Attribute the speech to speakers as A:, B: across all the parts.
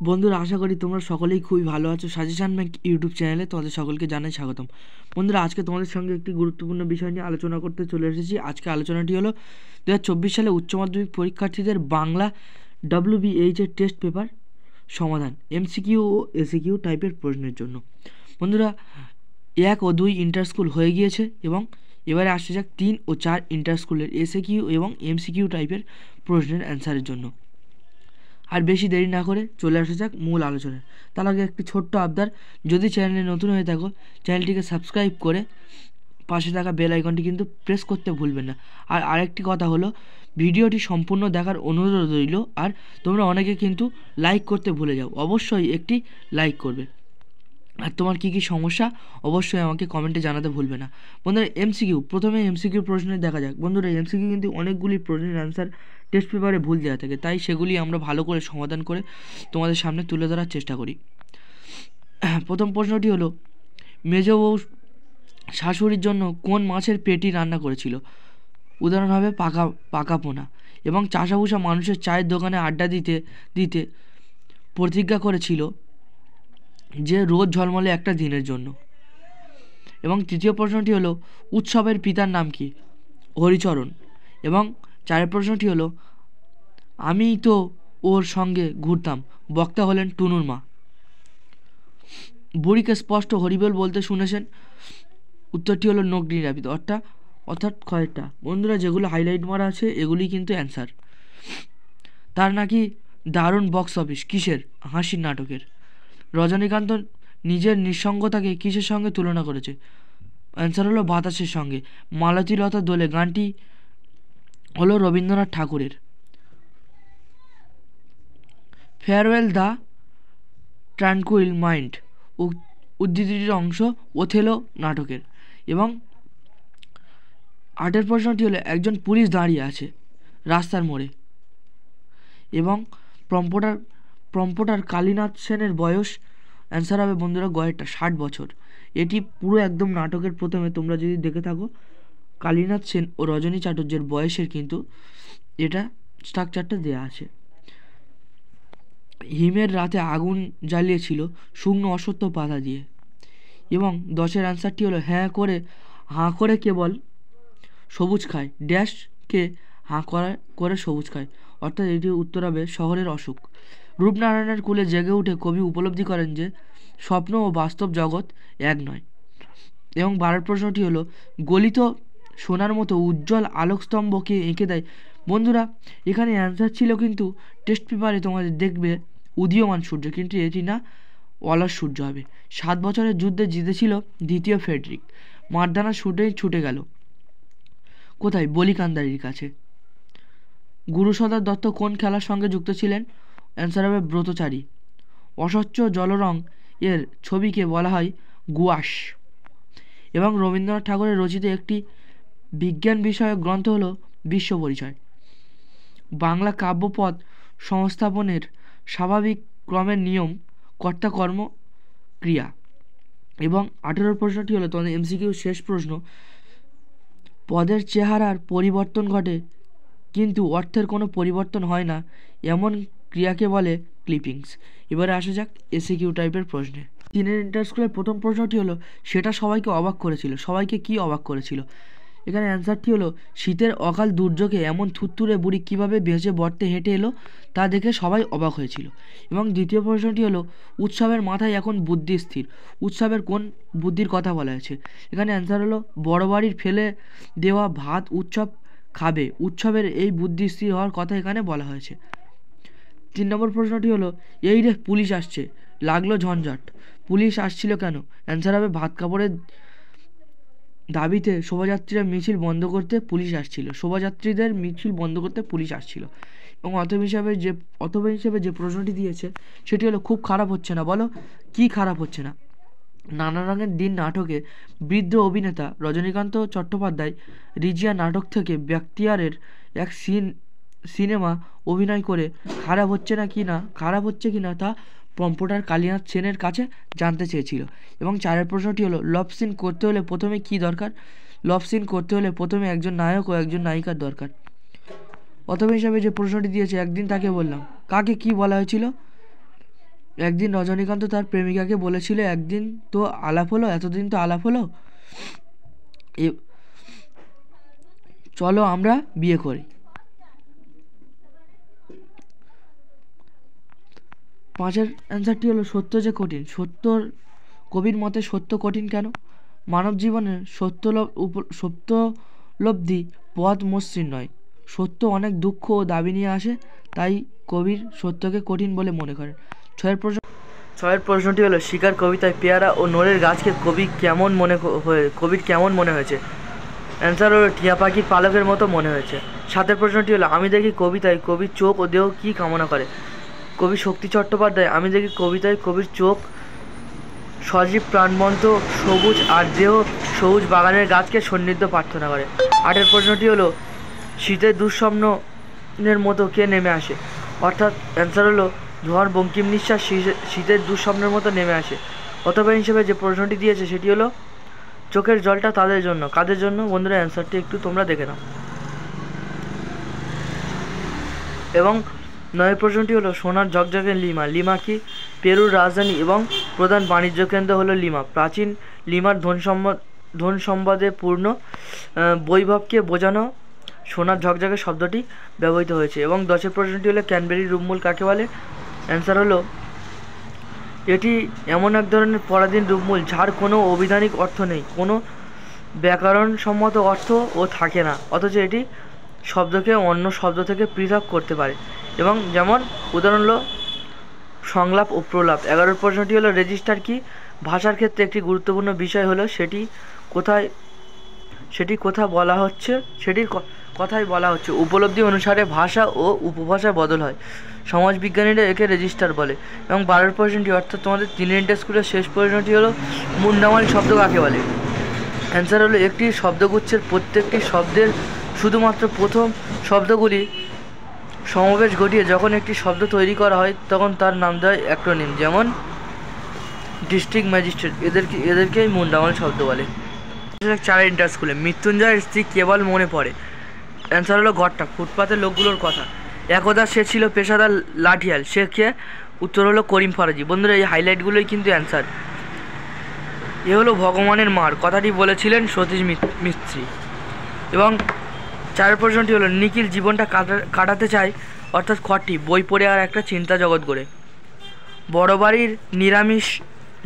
A: বন্ধুরা, আশা করি তোমরা সকলেই খুবই ভালো আছো। সাজেশন ব্যাংক ইউটিউব চ্যানেলে তোমাদের সকলকে জানাই স্বাগতম। বন্ধুরা, আজকে তোমাদের সঙ্গে একটি গুরুত্বপূর্ণ বিষয় নিয়ে আলোচনা করতে চলে এসেছি। আজকে আলোচনাটি হলো 2024 সালে উচ্চ মাধ্যমিক পরীক্ষার্থীদের বাংলা WBH এর টেস্ট পেপার সমাধান, MCQ ও ACQ টাইপের প্রশ্নের জন্য। বন্ধুরা, 1 ও 2 ইন্টার স্কুল হয়ে গিয়েছে এবং এবারে আসছে যাক 3 ও 4 ইন্টার স্কুলের ACQ এবং MCQ টাইপের প্রশ্নের অ্যান্সারের জন্য। আর বেশি দেরি না করে চলে আসা যাক মূল আলোচনায়। তার আগে একটি ছোট্ট আবদার, যদি চ্যানেলে নতুন হয়ে থাকো চ্যানেলটিকে সাবস্ক্রাইব করে পাশে থাকা বেল আইকনটি কিন্তু প্রেস করতে ভুলবেন না। আর আরেকটি কথা হলো, ভিডিওটি সম্পূর্ণ দেখার অনুরোধ রইল। আর তোমরা অনেকে কিন্তু লাইক করতে ভুলে যাও, অবশ্যই একটি লাইক করবে। আর তোমার কী কী সমস্যা অবশ্যই আমাকে কমেন্টে জানাতে ভুলবে না। বন্ধুরা, MCQ, প্রথমে MCQ প্রশ্নে দেখা যাক। বন্ধুরা, MCQ কিন্তু অনেকগুলি প্রশ্নের অ্যান্সার টেস্ট পেপারে ভুল দেওয়া থাকে, তাই সেগুলি আমরা ভালো করে সমাধান করে তোমাদের সামনে তুলে ধরার চেষ্টা করি। প্রথম প্রশ্নটি হলো, মেজ বউ শাশুড়ির জন্য কোন মাছের পেটি রান্না করেছিল? উদাহরণ হবে পাকা পোনা। এবং চাষাভুষা মানুষের চায়ের দোকানে আড্ডা দিতে দিতে প্রতিজ্ঞা করেছিল যে রোদ ঝলমলে একটা দিনের জন্য। এবং তৃতীয় প্রশ্নটি হলো, উৎসবের পিতার নাম কি? হরিচরণ। এবং চারের প্রশ্নটি হলো, আমি তো ওর সঙ্গে ঘুরতাম, বক্তা হলেন টুনুর মা। বুড়িকে স্পষ্ট হরিবোল বলতে শুনেছেন? উত্তরটি হলো নগ্নিরাবিত, অর্থাৎ কয়েকটা। বন্ধুরা, যেগুলো হাইলাইট মারা আছে এগুলি কিন্তু অ্যান্সার। তার নাকি দারুণ বক্স অফিস, কিসের? হাসির নাটকের। রজনীকান্ত নিজের নিঃসঙ্গতাকে কিসের সঙ্গে তুলনা করেছে? অ্যান্সার হলো বাতাসের সঙ্গে। মালতীলতা দোলে গানটি হলো রবীন্দ্রনাথ ঠাকুরের। ফেয়ারওয়েল দ্য ট্রানকুইল মাইন্ড উদ্ধৃতির অংশ ওথেলো নাটকের। এবং 8 প্রশ্নটি হলো, একজন পুলিশ দাঁড়িয়ে আছে রাস্তার মোড়ে। এবং প্রম্পটার কালীনাথ সেনের বয়স, অ্যান্সার হবে বন্ধুরা গয়েরটা 60 বছর। এটি পুরো একদম নাটকের প্রথমে তোমরা যদি দেখে থাকো, কালীনাথ সেন ও রজনী চাটুর্যের বয়সের কিন্তু এটা স্ট্রাকচারটা দেয়া আছে। হিমের রাতে আগুন জ্বালিয়েছিল শুকনো অসত্য পাতা দিয়ে। এবং 10 অ্যান্সারটি হলো, হাঁ করে কেবল সবুজ খায়, ড্যাশকে হাঁ করে সবুজ খায়, অর্থাৎ এটি উত্তর হবে শহরের অসুখ। রূপনারায়ণের কুলে জেগে উঠে কবি উপলব্ধি করেন যে স্বপ্ন ও বাস্তব জগৎ এক নয়। এবং 12 প্রশ্নটি হলো, গলিত সোনার মতো উজ্জ্বল আলোকস্তম্ভকে এঁকে দেয়। বন্ধুরা, এখানে অ্যান্সার ছিল কিন্তু টেস্ট পেপারে তোমাদের দেখবে উদীয়মান সূর্য, কিন্তু এটি না, অলস সূর্য হবে। 7 বছরের যুদ্ধে জিতেছিল দ্বিতীয় ফ্রেডরিক। মারদানা ছুটে গেল কোথায়? বলিকান্দারির কাছে। গুরুসদা দত্ত কোন খেলার সঙ্গে যুক্ত ছিলেন? অ্যান্সার হবে ব্রতচারী। অস্বচ্ছ জলরং এর ছবিকে বলা হয় গুয়াশ। এবং রবীন্দ্রনাথ ঠাকুরের রচিত একটি বিজ্ঞান বিষয়ক গ্রন্থ হলো বিশ্ব পরিচয়। বাংলা কাব্যপদ সংস্থাপনের স্বাভাবিক ক্রমের নিয়ম কর্তা কর্ম ক্রিয়া। এবং 18 প্রশ্নটি হলো তোমাদের MCQ শেষ প্রশ্ন, পদের চেহারার পরিবর্তন ঘটে কিন্তু অর্থের কোনো পরিবর্তন হয় না, এমন ক্রিয়াকে বলে ক্লিপিংস। এবারে আসা যাক ACQ টাইপের প্রশ্নে। 3 ইন্টার স্কুলের প্রথম প্রশ্নটি হলো, সেটা সবাইকে অবাক করেছিল। সবাইকে কি অবাক করেছিল? এখানে অ্যান্সারটি হলো, শীতের অকাল দুর্যোগে এমন থুত্তুরে বুড়ি কীভাবে বেঁচে বর্তে হেঁটে এলো তা দেখে সবাই অবাক হয়েছিল। এবং দ্বিতীয় প্রশ্নটি হলো, উৎসবের মাথায় এখন বুদ্ধি স্থির। উৎসবের কোন বুদ্ধির কথা বলা হয়েছে? এখানে অ্যান্সার হলো, বড় বাড়ির ফেলে দেওয়া ভাত উৎসব খাবে, উৎসবের এই বুদ্ধি স্থির হওয়ার কথা এখানে বলা হয়েছে। 3 নম্বর প্রশ্নটি হলো, এই রে পুলিশ আসছে, লাগলো ঝঞ্ঝাট। পুলিশ আসছিল কেন? অ্যান্সার হবে ভাত কাপড়ের দাবিতে শোভাযাত্রীরা মিছিল বন্ধ করতে পুলিশ আসছিল। শোভাযাত্রীদের মিছিল বন্ধ করতে পুলিশ আসছিল। এবং অথবা হিসেবে যে প্রশ্নটি দিয়েছে সেটি হলো, খুব খারাপ হচ্ছে না, বলো কি খারাপ হচ্ছে না? নানা রঙের দিন নাটকে বৃদ্ধ অভিনেতা রজনীকান্ত চট্টোপাধ্যায় রিজিয়া নাটক থেকে ব্যাক্তিয়ারের এক সিনেমা অভিনয় করে খারাপ হচ্ছে কি না তা প্রম্পটার কালীনাথ সেনের কাছে জানতে চেয়েছিল। এবং 4 প্রশ্নটি হলো, লভ সিন করতে হলে প্রথমে কি দরকার? লভ সিন করতে হলে প্রথমে একজন নায়ক ও একজন নায়িকার দরকার। অথবা হিসাবে যে প্রশ্নটি দিয়েছে, একদিন তাকে বললাম, কাকে কি বলা হয়েছিল? একদিন রজনীকান্ত তার প্রেমিকাকে বলেছিল, একদিন তো আলাপ হলো, এতদিন তো আলাপ হলো, চলো আমরা বিয়ে করি। 5-এর অ্যান্সারটি হলো সত্য যে কঠিন। কবির মতে সত্য কঠিন কেন? মানব জীবনের সত্যলব্ধি পথ মসৃণ নয়। সত্য অনেক দুঃখ ও দাবি নিয়ে আসে, তাই কবির সত্যকে কঠিন বলে মনে করেন। 6-এর প্রশ্নটি হলো শিকার কবিতায় পেয়ারা ও নোরের গাছকে কবির কেমন মনে হয়েছে? অ্যান্সার হলো টিয়া পাখির পালকের মতো মনে হয়েছে। 7-এর প্রশ্নটি হলো আমি দেখি কবিতায় কবির চোখ ও দেহ কী কামনা করে? কবি শক্তি চট্টোপাধ্যায় আমি দেখি কবিতায় কবির চোখ সজীব প্রাণবন্ত সবুজ আর দেহ সবুজ বাগানের গাছকে সন্নিধ্য প্রার্থনা করে। 8-এর প্রশ্নটি হলো শীতের দুঃস্বপ্নের মতো কে নেমে আসে? অর্থাৎ অ্যান্সার হলো ধোঁয়ার বঙ্কিম নিঃশ্বাস শীতের দুঃস্বপ্নের মতো নেমে আসে। অথবা হিসেবে যে প্রশ্নটি দিয়েছে সেটি হলো চোখের জলটা তাদের জন্য। কাদের জন্য? বন্ধুরা অ্যান্সারটি একটু তোমরা দেখে নাও। এবং 9 প্রশ্নটি হলো সোনার ঝকঝকে লিমা। লিমা কি? পেরুর রাজধানী এবং প্রধান বাণিজ্য কেন্দ্র হলো লিমা। প্রাচীন লিমার ধন সম্পদে পূর্ণ বৈভবকে বোঝানো সোনার ঝকঝকে শব্দটি ব্যবহৃত হয়েছে। এবং 10-এর প্রশ্নটি হলো ক্যানবেরি রূপমূল কাকে বলে? অ্যান্সার হলো এটি এমন এক ধরনের পরাধীন রূপমূল যার কোনো অভিধানিক অর্থ নেই, কোনো ব্যাকরণসম্মত অর্থ ও থাকে না, অথচ এটি শব্দকে অন্য শব্দ থেকে পৃথক করতে পারে। এবং যেমন উদাহরণ হলো সংলাপ ও প্রলাপ। 11-এর প্রশ্নটি হলো রেজিস্টার কি? ভাষার ক্ষেত্রে একটি গুরুত্বপূর্ণ বিষয় হলো কোথায় বলা হচ্ছে। উপলব্ধি অনুসারে ভাষা ও উপভাষা বদল হয়। সমাজবিজ্ঞানীরা একে রেজিস্টার বলে। এবং 12-এর প্রশ্নটি অর্থাৎ তোমাদের 3 ইন্টার স্কুলের শেষ প্রশ্নটি হলো মুন্ডামাল শব্দ কাকে বলে? অ্যান্সার হলো একটি শব্দগুচ্ছের প্রত্যেকটি শব্দের শুধুমাত্র প্রথম শব্দগুলি সমাবেশ ঘটিয়ে যখন একটি শব্দ তৈরি করা হয় তখন তার নাম দেয় অ্যাক্রোনিম। যেমন ডিস্ট্রিক্ট ম্যাজিস্ট্রেট, এদেরকেই মুন্ডামাল শব্দ বলে। 4 ইন্টার স্কুলে মৃত্যুঞ্জয়ের স্ত্রী কেবল মনে পড়ে। অ্যান্সার হলো ঘরটা, ফুটপাতের লোকগুলোর কথা। একদা সে ছিল পেশাদার লাঠিয়াল, সে কে? উত্তর হলো করিম ফরাজি। বন্ধুরা এই হাইলাইটগুলোই কিন্তু অ্যান্সার। এ হলো ভগবানের মার, কথাটি বলেছিলেন সতীশ মিস্ত্রি। এবং 4 প্রশ্নটি হলো নিখিল জীবনটা কাটাতে চায় অর্থাৎ খটি বই পড়ে আর একটা চিন্তা জগৎ গড়ে। বড় বাড়ির নিরামিষ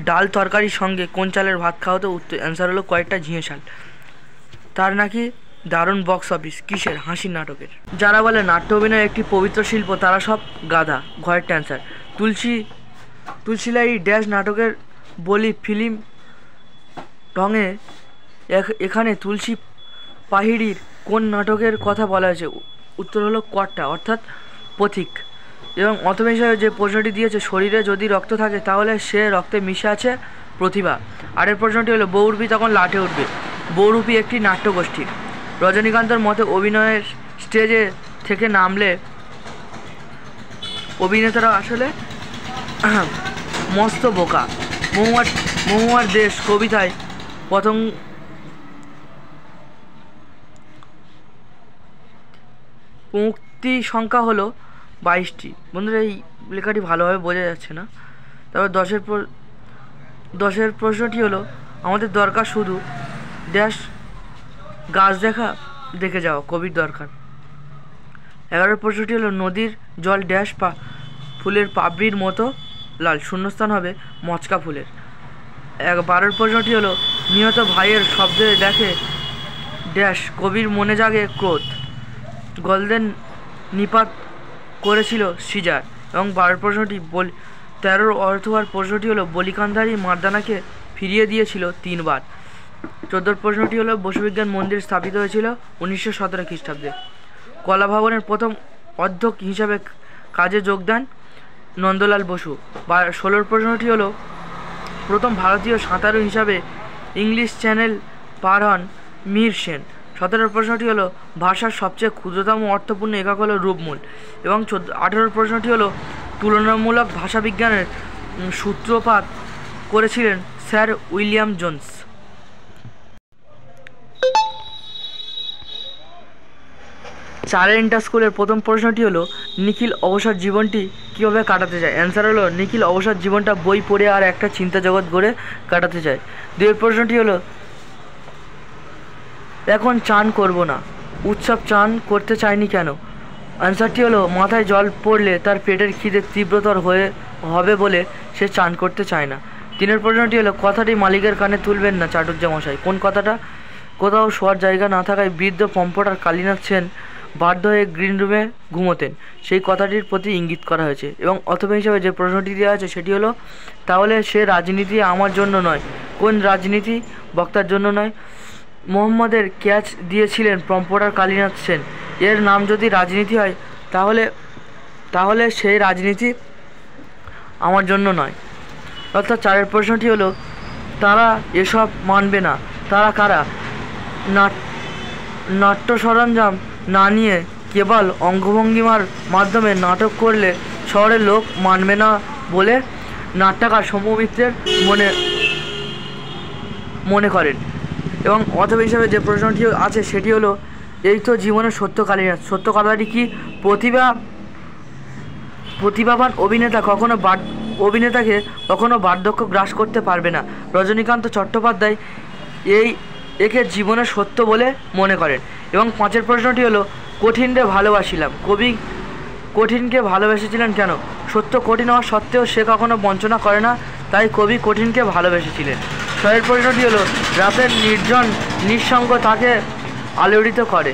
A: ডাল তরকারির সঙ্গে কোন চালের ভাত খাওয়াতে? উত্তর অ্যান্সার হলো কয়েকটা ঝিঙে শাল। তার নাকি দারুণ বক্স অফিস, কিসের? হাসির নাটকের। যারা বলে নাট্য অভিনয় একটি পবিত্র শিল্প তারা সব গাধা। ঘরেরটা অ্যান্সার। তুলসীলাই ড্যাশ নাটকের বলি ফিল্ম ঢঙে এখানে তুলসী পাহিড়ির কোন নাটকের কথা বলা হয়েছে? উত্তর হলো কর্তা অর্থাৎ পথিক। এবং অথবা হিসাবে যে প্রশ্নটি দিয়েছে শরীরে যদি রক্ত থাকে তাহলে সে রক্তে মিশে আছে প্রতিভা। 8-এর প্রশ্নটি হলো বহুরূপী তখন লাটে উঠবে। বহুরূপী একটি নাট্যগোষ্ঠী। রজনীকান্তর মতে অভিনয়ের স্টেজে থেকে নামলে অভিনেতারা আসলে মস্ত বোকা। মহুয়ার দেশ কবিতায় মুক্তি সংখ্যা হলো 22টি। বন্ধুরা এই লেখাটি ভালোভাবে বোঝা যাচ্ছে না। তারপর 10-এর প্রশ্নটি হলো আমাদের দরকার শুধু ড্যাশ গাছ দেখে যাওয়া, কবির দরকার। 11-এর প্রশ্নটি হলো নদীর জল ড্যাশ ফুলের পাপড়ির মতো লাল, শূন্যস্থান হবে মচকা ফুলের। 12-এর প্রশ্নটি হলো নিহত ভাইয়ের শব্দে দেখে ড্যাশ কবির মনে জাগে ক্রোধ, গোল্ডেন নিপাত করেছিল সিজার। এবং 12-এর প্রশ্নটি 13-র অর্থ হওয়ার প্রশ্নটি হলো বলিকান্ধারী মারদানাকে ফিরিয়ে দিয়েছিল 3 বার। 14-র প্রশ্নটি হলো বসুবিজ্ঞান মন্দির স্থাপিত হয়েছিল 1917 খ্রিস্টাব্দে। কলা ভবনের প্রথম অধ্যক্ষ হিসাবে কাজে যোগ দেন নন্দলাল বসু। 16-র প্রশ্নটি হলো প্রথম ভারতীয় সাঁতারু হিসাবে ইংলিশ চ্যানেল পার হন মিহির সেন। 17-র প্রশ্নটি হলো ভাষার সবচেয়ে ক্ষুদ্রতম অর্থপূর্ণ একক হলো রূপমূল। এবং 18-র প্রশ্নটি হলো তুলনামূলক ভাষাবিজ্ঞানের সূত্রপাত করেছিলেন স্যার উইলিয়াম জোন্স। 4 ইন্টার স্কুলের প্রথম প্রশ্নটি হলো নিখিল অবসর জীবনটি কীভাবে কাটাতে চায়। অ্যান্সার হলো নিখিল অবসর জীবনটা বই পড়ে আর একটা চিন্তা জগৎ গড়ে কাটাতে চায়। 2 প্রশ্নটি হলো এখন চান করব না, উৎসব চান করতে চায়নি কেন। অ্যান্সারটি হলো মাথায় জল পড়লে তার পেটের খিদে তীব্রতর হবে বলে সে চান করতে চায় না। 3 প্রশ্নটি হলো কথাটি মালিকের কানে তুলবেন না চাটুর্যমশাই। কোন কথাটা। কোথাও শোয়ার জায়গা না থাকায় বৃদ্ধ পম্পটার কালীনাথ সেন বাধ্য হয়ে গ্রিন রুমে ঘুমোতেন, সেই কথাটির প্রতি ইঙ্গিত করা হয়েছে। এবং অথবা হিসাবে যে প্রশ্নটি দেওয়া আছে সেটি হলো তাহলে সে রাজনীতি আমার জন্য নয়। কোন রাজনীতি বক্তার জন্য নয়। মোহাম্মদের ক্যাচ দিয়েছিলেন পম্পটার কালীনাথ সেন। এর নাম যদি রাজনীতি হয় তাহলে সেই রাজনীতি আমার জন্য নয়। অর্থাৎ 4 প্রশ্নটি হলো তারা এসব মানবে না। তারা কারা। নাট্য সরঞ্জাম না নিয়ে কেবল অঙ্গভঙ্গিমার মাধ্যমে নাটক করলে শহরের লোক মানবে না বলে নাট্যকার সৌম্য মিত্রের মনে করেন। এবং অথবা হিসাবে যে প্রশ্নটি আছে সেটি হলো এই তো জীবনের সত্য কালীনাথ। সত্য কথাটি কি। প্রতিভাবান অভিনেতাকে কখনো বার্ধক্য গ্রাস করতে পারবে না। রজনীকান্ত চট্টোপাধ্যায় একে জীবনের সত্য বলে মনে করেন। এবং 5 প্রশ্নটি হলো কঠিনরে ভালোবাসিলাম, কবি কঠিনকে ভালোবেসেছিলেন কেন। সত্য কঠিন হওয়া সত্ত্বেও সে কখনো বঞ্চনা করে না, তাই কবি কঠিনকে ভালোবেসেছিলেন। 6 প্রশ্নটি হলো রাতের নির্জন নিঃসঙ্গ তাকে আলোড়িত করে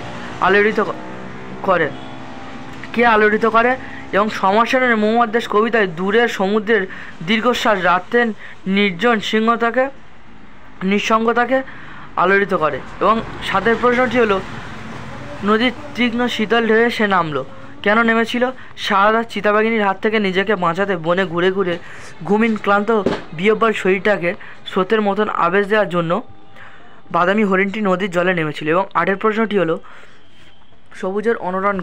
A: কে আলোড়িত করে। এবং সমাসেনের মোহাম্মদ দেশ কবিতায় দূরের সমুদ্রের দীর্ঘশ্বাস রাতের নির্জন নিঃসঙ্গতাকে আলোড়িত করে। এবং 7 প্রশ্নটি হলো নদীর তীক্ষ্ণ শীতল ঢেউয়ে সে নামলো, কেন নেমেছিল। সারা রাত চিতাবাঘিনীর হাত থেকে নিজেকে বাঁচাতে বনে ঘুরে ঘুরে ঘুমিন ক্লান্ত বিহ্বল শরীরটাকে স্রোতের মতন আবেশ দেওয়ার জন্য বাদামি হরিণটি নদীর জলে নেমেছিল। এবং 8 প্রশ্নটি হলো সবুজের অনটন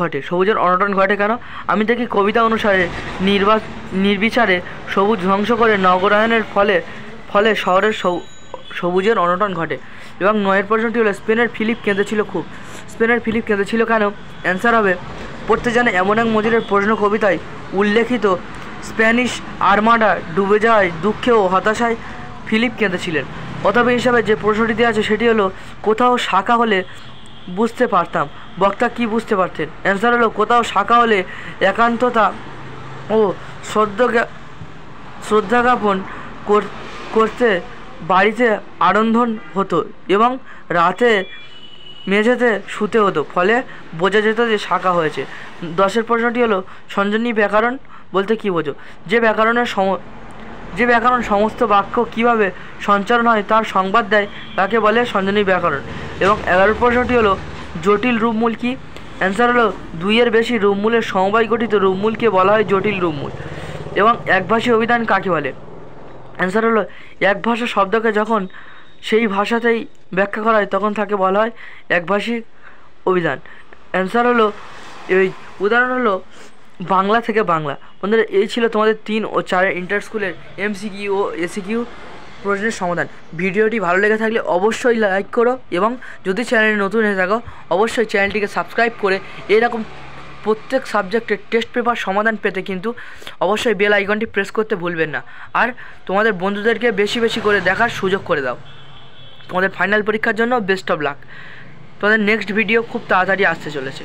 A: ঘটে। সবুজের অনটন ঘটে কেন। আমি দেখি কবিতা অনুসারে নির্বিচারে সবুজ ধ্বংস করে নগরায়নের ফলে শহরের সবুজের অনটন ঘটে। এবং 9 প্রশ্নটি হলো স্পেনের ফিলিপ কেঁদেছিল খুব। স্পেনের ফিলিপ কেঁদেছিল কেন। অ্যান্সার হবে পড়তে জানে এমন এক মজিরের প্রশ্ন কবিতায় উল্লেখিত স্প্যানিশ আর্মাডা ডুবে যাওয়ায় দুঃখে ও হতাশায় ফিলিপ কেঁদেছিলেন। অথবা হিসাবে যে প্রশ্নটি দেওয়া আছে সেটি হলো কোথাও শাখা হলে বুঝতে পারতাম, বক্তা কি বুঝতে পারতেন। অ্যান্সার হলো কোথাও শাখা হলে একান্ততা ও শ্রদ্ধা জ্ঞাপন করতে বাড়িতে আরন্ধন হতো এবং রাতে মেঝেতে শুতে হতো, ফলে বোঝা যেত যে শাখা হয়েছে। 10 প্রশ্নটি হলো সঞ্জনী ব্যাকরণ বলতে কী বোঝো। যে ব্যাকরণ সমস্ত বাক্য কিভাবে সঞ্চারণ হয় তার সংবাদ দেয় তাকে বলে সঞ্জনী ব্যাকরণ। এবং 11 প্রশ্নটি হলো জটিল রূপমূল কি। অ্যান্সার হলো 2-এর বেশি রূপমূলের সমবায় গঠিত রূপমূলকে বলা হয় জটিল রূপমূল। এবং একভাষী অভিধান কাকে বলে। অ্যান্সার হলো একভাষা শব্দকে যখন সেই ভাষাতেই ব্যাখ্যা করা হয় তখন তাকে বলা হয় একভাষী অভিধান। অ্যান্সার হলো এই উদাহরণ হলো বাংলা থেকে বাংলা। বন্ধুরা এই ছিল তোমাদের 3 ও 4 ইন্টার স্কুলের MCQ ও ACQ প্রশ্নের সমাধান। ভিডিওটি ভালো লেগে থাকলে অবশ্যই লাইক করো এবং যদি চ্যানেলে নতুন হয়ে থাকো অবশ্যই চ্যানেলটিকে সাবস্ক্রাইব করে এরকম প্রত্যেক সাবজেক্টের টেস্ট পেপার সমাধান পেতে কিন্তু অবশ্যই বেল আইকনটি প্রেস করতে ভুলবেন না। আর তোমাদের বন্ধুদেরকে বেশি বেশি করে দেখার সুযোগ করে দাও। তোমাদের ফাইনাল পরীক্ষার জন্য বেস্ট অফ লাক। তোমাদের নেক্সট ভিডিও খুব তাড়াতাড়ি আসতে চলেছে।